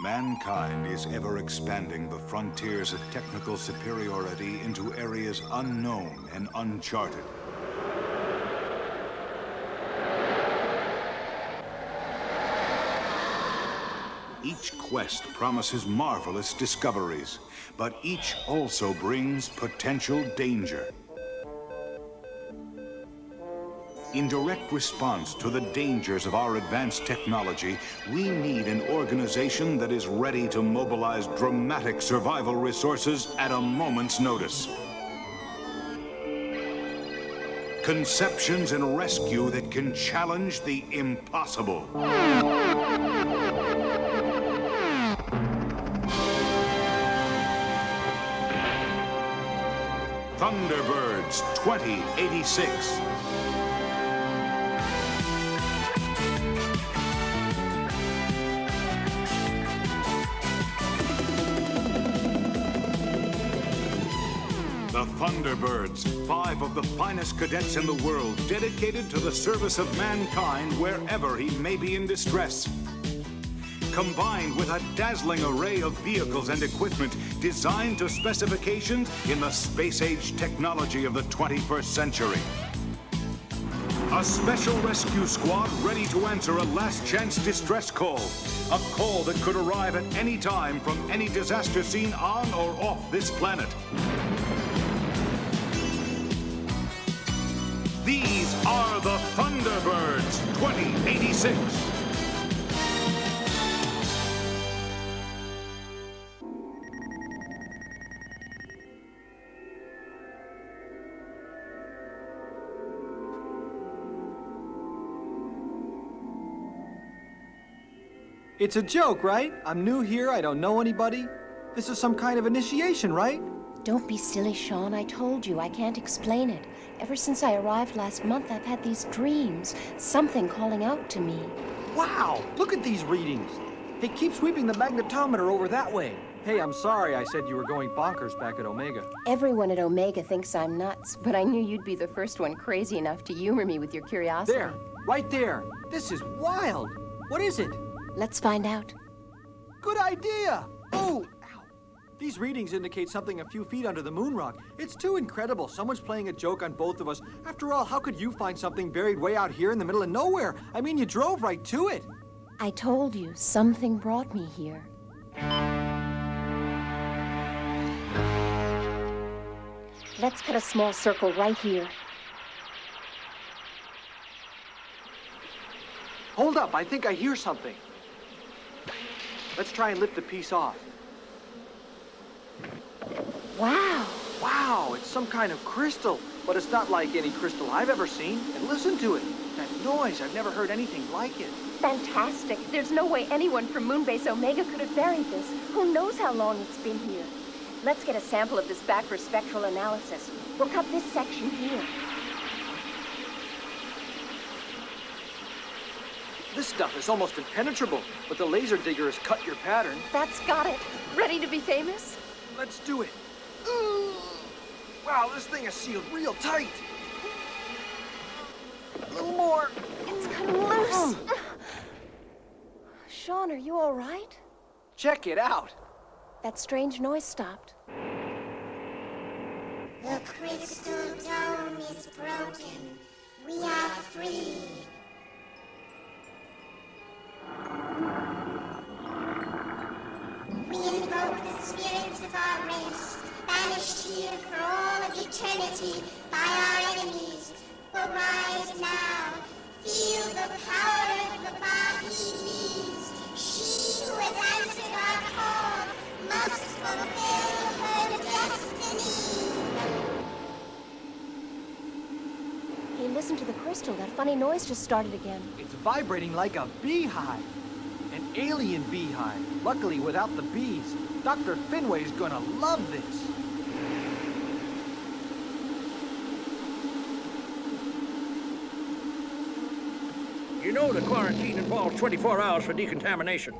Mankind is ever expanding the frontiers of technical superiority into areas unknown and uncharted. Each quest promises marvelous discoveries, but each also brings potential danger. In direct response to the dangers of our advanced technology, we need an organization that is ready to mobilize dramatic survival resources at a moment's notice. Conceptions and rescue that can challenge the impossible. Thunderbirds 2086. The Thunderbirds, 5 of the finest cadets in the world, dedicated to the service of mankind wherever he may be in distress. Combined with a dazzling array of vehicles and equipment designed to specifications in the space-age technology of the 21st century. A special rescue squad ready to answer a last-chance distress call. A call that could arrive at any time from any disaster scene on or off this planet. These are the Thunderbirds 2086. It's a joke, right? I'm new here, I don't know anybody. This is some kind of initiation, right? Don't be silly, Sean. I told you, I can't explain it. Ever since I arrived last month, I've had these dreams. Something calling out to me. Wow, look at these readings. Hey, keep sweeping the magnetometer over that way. Hey, I'm sorry I said you were going bonkers back at Omega. Everyone at Omega thinks I'm nuts, but I knew you'd be the first one crazy enough to humor me with your curiosity. There, right there. This is wild. What is it? Let's find out. Good idea. Oh, ow. These readings indicate something a few feet under the moon rock. It's too incredible. Someone's playing a joke on both of us. After all, how could you find something buried way out here in the middle of nowhere? I mean, you drove right to it. I told you, something brought me here. Let's cut a small circle right here. Hold up, I think I hear something. Let's try and lift the piece off. Wow. Wow, it's some kind of crystal, but it's not like any crystal I've ever seen. And listen to it. That noise, I've never heard anything like it. Fantastic. There's no way anyone from Moonbase Omega could have buried this. Who knows how long it's been here? Let's get a sample of this back for spectral analysis. We'll cut this section here. This stuff is almost impenetrable, but the laser digger has cut your pattern. That's got it. Ready to be famous? Let's do it. Ooh. Wow, this thing is sealed real tight. A little more. It's come loose. Sean, are you all right? Check it out. That strange noise stopped. The crystal dome is broken. We are free. We invoke the spirits of our race, banished here for all of eternity by our enemies. Arise now, feel the power of the body leaves. She who has answered our call must fulfill her destiny. Hey, listen to the crystal. That funny noise just started again. It's vibrating like a beehive. An alien beehive. Luckily, without the bees. Dr. Finway's gonna love this. You know the quarantine involves 24 hours for decontamination.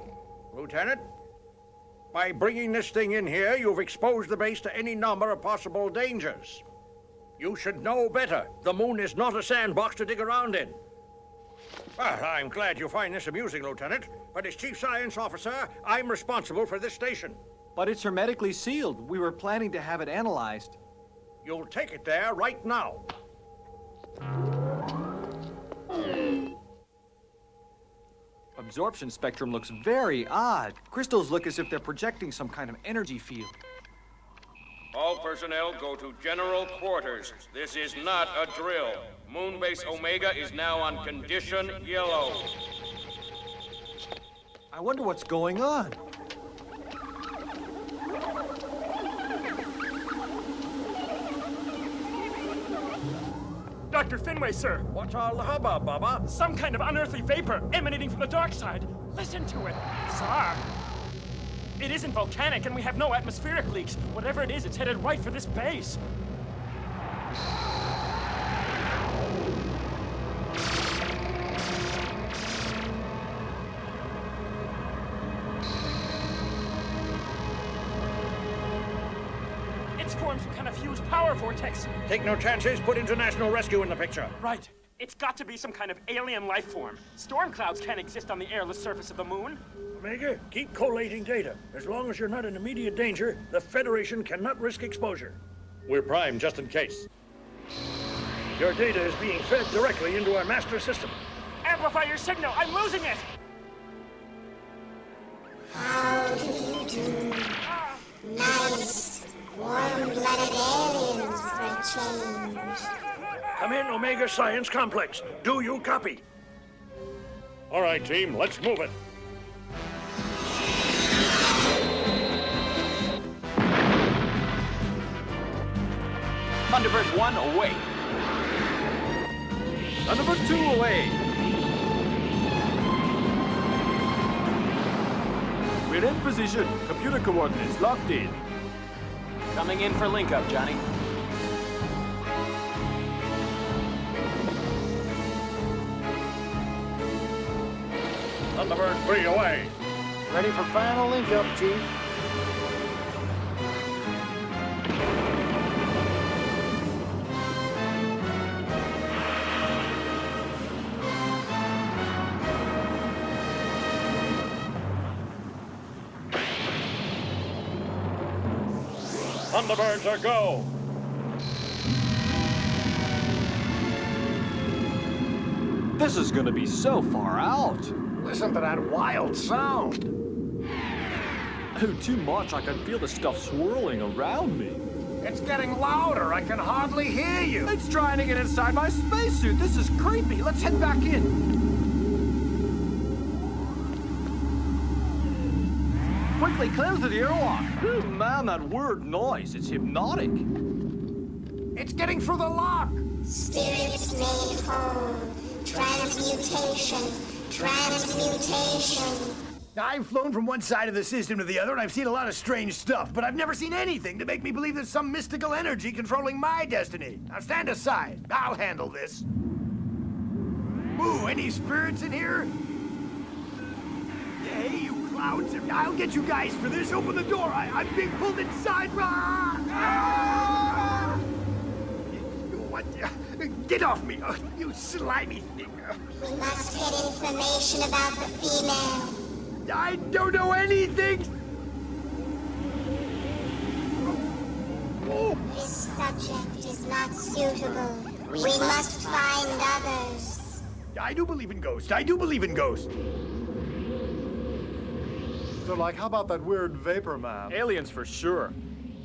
Lieutenant, by bringing this thing in here, you've exposed the base to any number of possible dangers. You should know better. The moon is not a sandbox to dig around in. Well, I'm glad you find this amusing, Lieutenant. But as Chief Science Officer, I'm responsible for this station. But it's hermetically sealed. We were planning to have it analyzed. You'll take it there right now. Absorption spectrum looks very odd. Crystals look as if they're projecting some kind of energy field. All personnel go to general quarters. This is not a drill. Moonbase Omega is now on condition yellow. I wonder what's going on. Dr. Finway, sir. What's all the hubbub, Bubba? Some kind of unearthly vapor emanating from the dark side. Listen to it. Bizarre. It isn't volcanic, and we have no atmospheric leaks. Whatever it is, it's headed right for this base. It's formed some kind of huge power vortex. Take no chances. Put international rescue in the picture. Right. It's got to be some kind of alien life form. Storm clouds can't exist on the airless surface of the moon. Omega, keep collating data. As long as you're not in immediate danger, the Federation cannot risk exposure. We're primed just in case. Your data is being fed directly into our master system. Amplify your signal. I'm losing it. How do you do? Nice, warm-blooded aliens for a change. Come in, Omega Science Complex. Do you copy? All right, team, let's move it. Thunderbird 1 away. Thunderbird 2 away. We're in position. Computer coordinates locked in. Coming in for link-up, Johnny. Thunderbird 3 away. Ready for final link-up, Chief. Thunderbirds are go. This is gonna be so far out. Listen to that wild sound. Oh, too much. I can feel the stuff swirling around me. It's getting louder. I can hardly hear you. It's trying to get inside my spacesuit. This is creepy. Let's head back in. Quickly cleanse the airlock. Oh, man, that weird noise. It's hypnotic. It's getting through the lock. Spirits made whole. Transmutation. Transmutation. I've flown from one side of the system to the other, and I've seen a lot of strange stuff, but I've never seen anything to make me believe there's some mystical energy controlling my destiny. Now stand aside. I'll handle this. Ooh, any spirits in here? Hey, you clouds. I'll get you guys for this. Open the door. I'm being pulled inside. Ah! What? Get off me, you slimy thing. We must get information about the female. I don't know anything! Oh. This subject is not suitable. We must find others. I do believe in ghosts. I do believe in ghosts. So, like, how about that weird vapor man? Aliens for sure.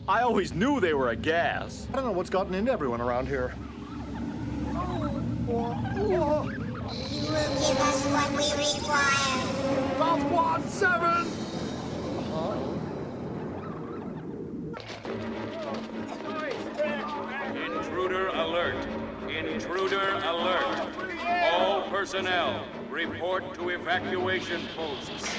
I always knew they were a gas. I don't know what's gotten into everyone around here. You will give us what we require. South Quad 7! Intruder alert. Intruder alert. All personnel, report to evacuation posts.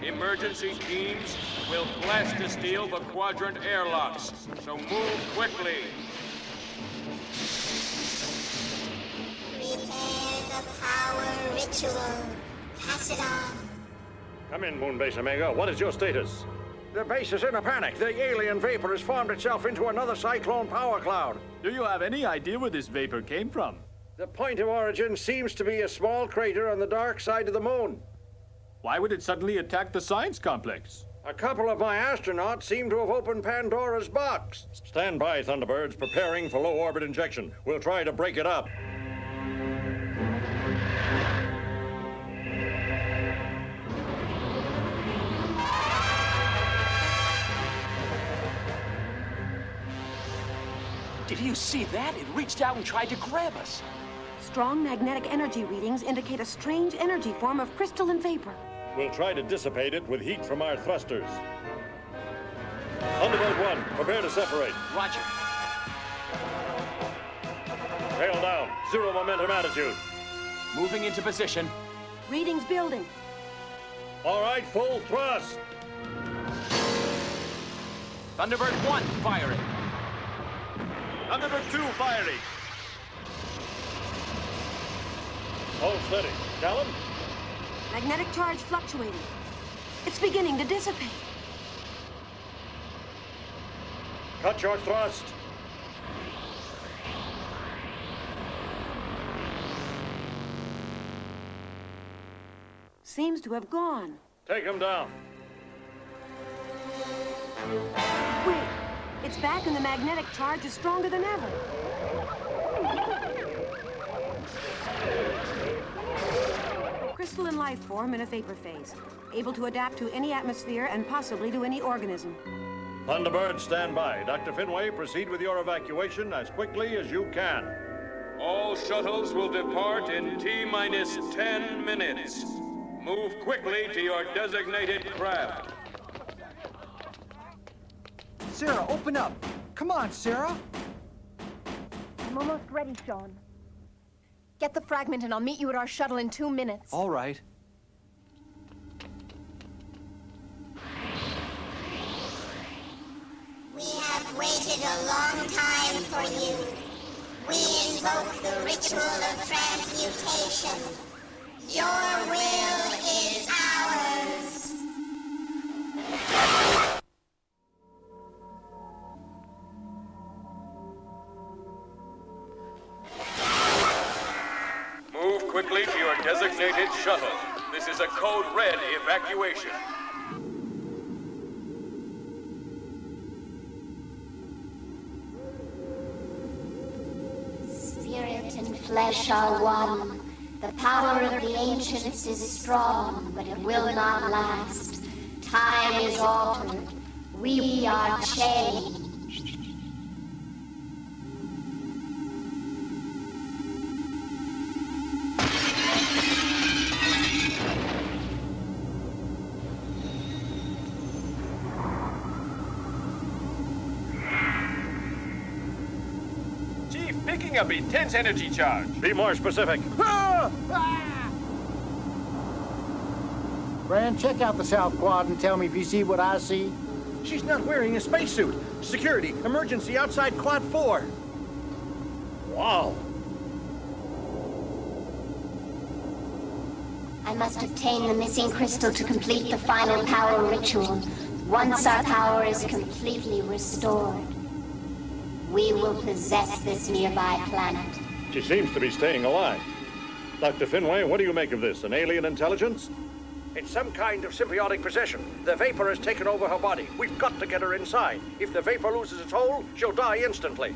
Emergency teams will blast to steal the quadrant airlocks, so move quickly. Prepare the power ritual. Pass it on. Come in, Moonbase Omega. What is your status? The base is in a panic. The alien vapor has formed itself into another cyclone power cloud. Do you have any idea where this vapor came from? The point of origin seems to be a small crater on the dark side of the moon. Why would it suddenly attack the science complex? A couple of my astronauts seem to have opened Pandora's box. Stand by, Thunderbirds, preparing for low orbit injection. We'll try to break it up. Did you see that? It reached out and tried to grab us. Strong magnetic energy readings indicate a strange energy form of crystalline vapor. We'll try to dissipate it with heat from our thrusters. Thunderbird 1, prepare to separate. Roger. Tail down, 0 momentum attitude. Moving into position. Readings building. All right, full thrust. Thunderbird 1, firing. Thunderbird 2, firing. Hold steady. Callan? Magnetic charge fluctuating. It's beginning to dissipate. Cut your thrust. Seems to have gone. Take him down. Wait, it's back and the magnetic charge is stronger than ever. Crystalline life form in a vapor phase, able to adapt to any atmosphere and possibly to any organism. Thunderbird, stand by. Dr. Finway, proceed with your evacuation as quickly as you can. All shuttles will depart in T-minus 10 minutes. Move quickly to your designated craft. Sarah, open up. Come on, Sarah. I'm almost ready, Sean. Get the fragment and I'll meet you at our shuttle in 2 minutes. All right. We have waited a long time for you. We invoke the ritual of transmutation. Your will is ours. Move quickly to your designated shuttle. This is a code red evacuation. Spirit and flesh are one. The power of the ancients is strong, but it will not last. Time is altered. We are changed. Picking up intense energy charge. Be more specific. Brand, check out the south quad and tell me if you see what I see. She's not wearing a spacesuit. Security, emergency outside quad 4. Wow. I must obtain the missing crystal to complete the final power ritual. Once our power is completely restored, we will possess this nearby planet. She seems to be staying alive. Dr. Finway, what do you make of this? An alien intelligence? It's some kind of symbiotic possession. The vapor has taken over her body. We've got to get her inside. If the vapor loses its hold, she'll die instantly.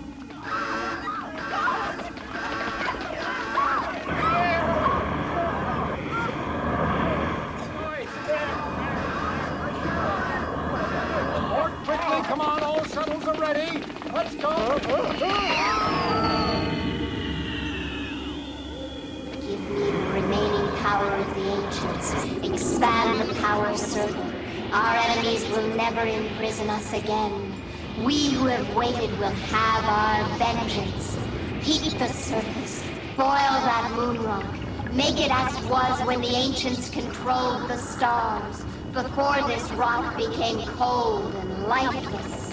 More quickly, come on, all shuttles are ready. Let's go. Give me the remaining power of the ancients. Expand the power circle. Our enemies will never imprison us again. We who have waited will have our vengeance. Heat the surface. Boil that moon rock. Make it as it was when the ancients controlled the stars, before this rock became cold and lifeless.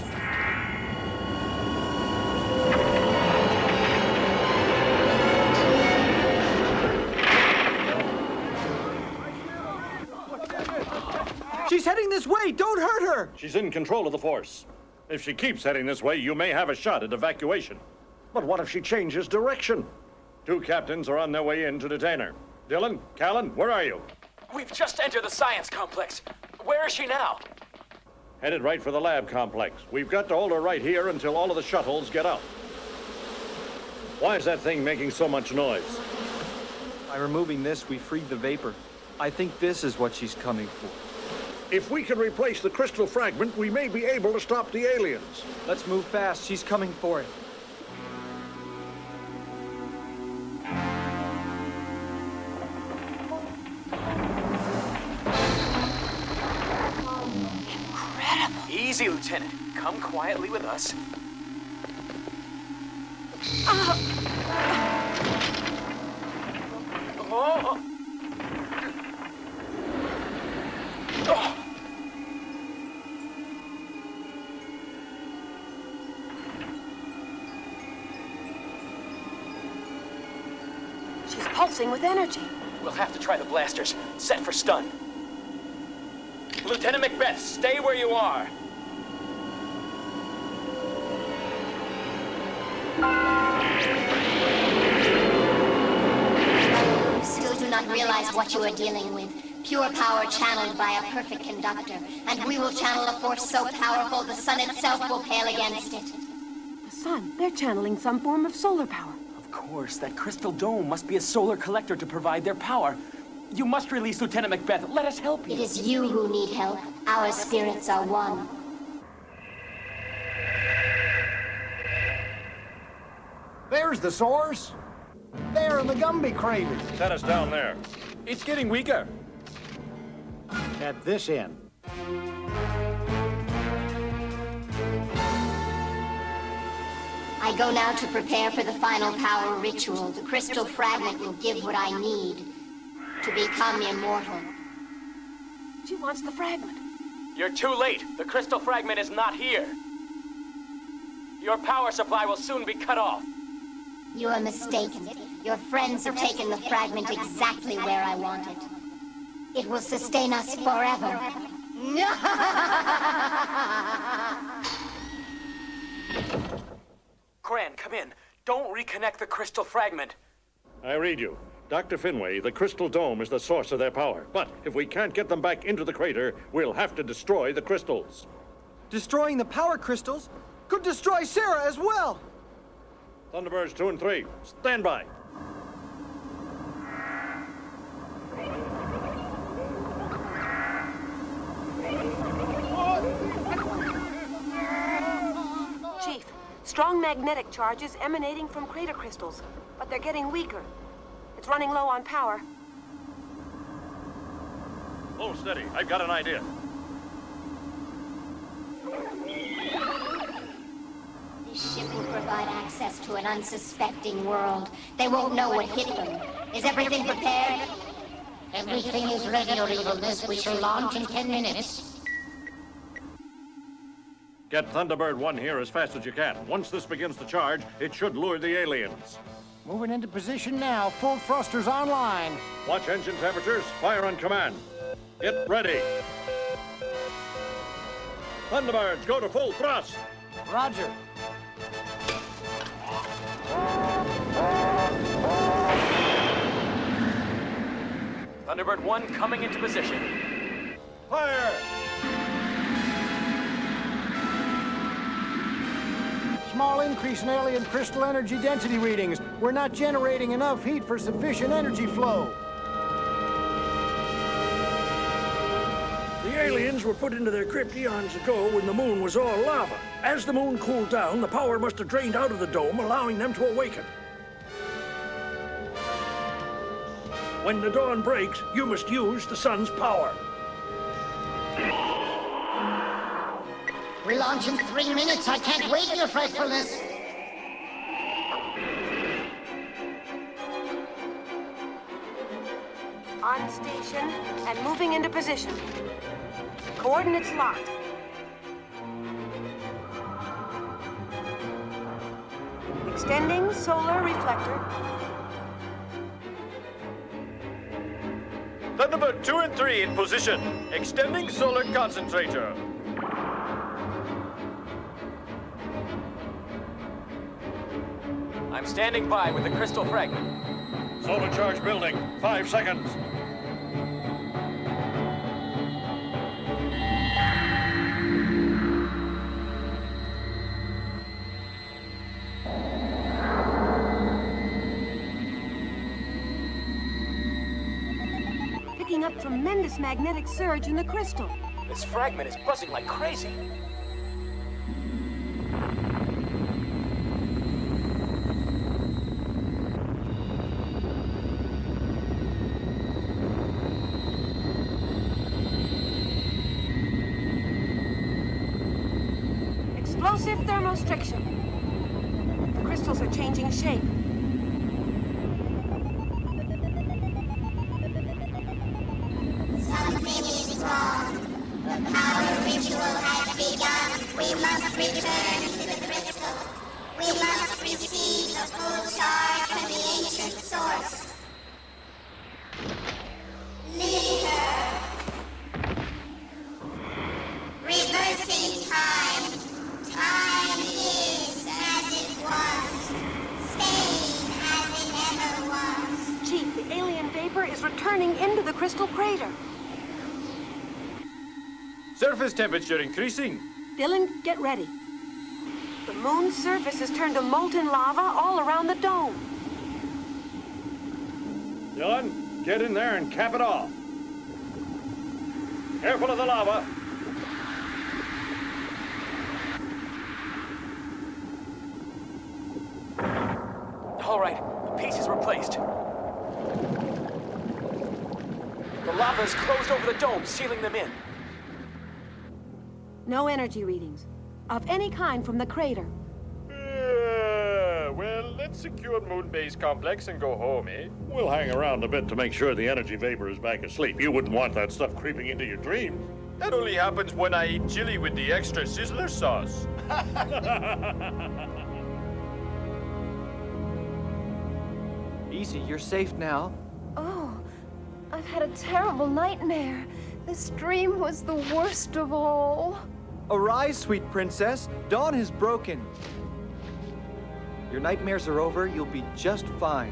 She's heading this way! Don't hurt her! She's in control of the force. If she keeps heading this way, you may have a shot at evacuation. But what if she changes direction? 2 captains are on their way in to detain her. Dylan, Callan, where are you? We've just entered the science complex. Where is she now? Headed right for the lab complex. We've got to hold her right here until all of the shuttles get out. Why is that thing making so much noise? By removing this, we freed the vapor. I think this is what she's coming for. If we can replace the crystal fragment, we may be able to stop the aliens. Let's move fast. She's coming for it. Incredible. Easy, Lieutenant. Come quietly with us. Oh. Oh. She's pulsing with energy. We'll have to try the blasters. Set for stun. Lieutenant Macbeth, stay where you are. You still do not realize what you are dealing with. Pure power channeled by a perfect conductor. And we will channel a force so powerful the sun itself will pale against it. The sun? They're channeling some form of solar power. Of course, that crystal dome must be a solar collector to provide their power. You must release Lieutenant Macbeth. Let us help you. It is you who need help. Our spirits are one. There's the source. There in the Gumby crater. Set us down there. It's getting weaker. At this end. I go now to prepare for the final power ritual. The crystal fragment will give what I need to become immortal. She wants the fragment. You're too late. The crystal fragment is not here. Your power supply will soon be cut off. You are mistaken. Your friends have taken the fragment exactly where I want it. It will sustain us forever. Gran, come in. Don't reconnect the crystal fragment. I read you. Dr. Finway, the crystal dome is the source of their power. But if we can't get them back into the crater, we'll have to destroy the crystals. Destroying the power crystals could destroy Sarah as well. Thunderbirds 2 and 3, stand by. Chief, strong magnetic charges emanating from crater crystals, but they're getting weaker. It's running low on power. Hold steady, I've got an idea. This ship will provide access to an unsuspecting world. They won't know what hit them. Is everything prepared? Everything is ready, Your Evilness. We shall launch in 10 minutes. Get Thunderbird 1 here as fast as you can. Once this begins to charge, it should lure the aliens. Moving into position now. Full thrusters online. Watch engine temperatures. Fire on command. Get ready. Thunderbirds, go to full thrust. Roger. Thunderbird 1 coming into position. Fire! Small increase in alien crystal energy density readings. We're not generating enough heat for sufficient energy flow. The aliens were put into their crypt eons ago when the moon was all lava. As the moon cooled down, the power must have drained out of the dome, allowing them to awaken. When the dawn breaks, you must use the sun's power. We launch in 3 minutes. I can't wait, Your Faithfulness. On station and moving into position. Coordinates locked. Extending solar reflector. Thunderbird 2 and 3 in position. Extending solar concentrator. I'm standing by with the crystal fragment. Solar charge building. 5 seconds. Picking up tremendous magnetic surge in the crystal. This fragment is buzzing like crazy. Explosive thermostriction. The crystals are changing shape. Something is wrong. The power ritual has begun. We must return to the crystal. We must receive the full charge from the ancient source. Leader. Reversing time. Time is as it was. Staying as it ever was. Chief, the alien vapor is returning into the crystal crater. Surface temperature increasing. Dylan, get ready. The moon's surface has turned to molten lava all around the dome. Dylan, get in there and cap it off. Careful of the lava. All right, the piece is replaced. The lava is closed over the dome, sealing them in. No energy readings of any kind from the crater. Well, let's secure Moonbase complex and go home, eh? We'll hang around a bit to make sure the energy vapor is back asleep. You wouldn't want that stuff creeping into your dreams. That only happens when I eat chili with the extra sizzler sauce. Easy, you're safe now. Oh, I've had a terrible nightmare. This dream was the worst of all. Arise, sweet princess. Dawn has broken. Your nightmares are over. You'll be just fine.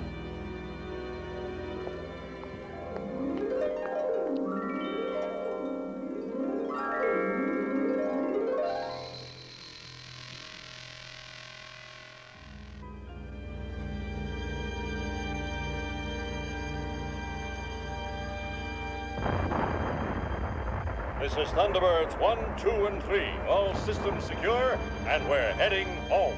This is Thunderbirds 1, 2, and 3. All systems secure, and we're heading home.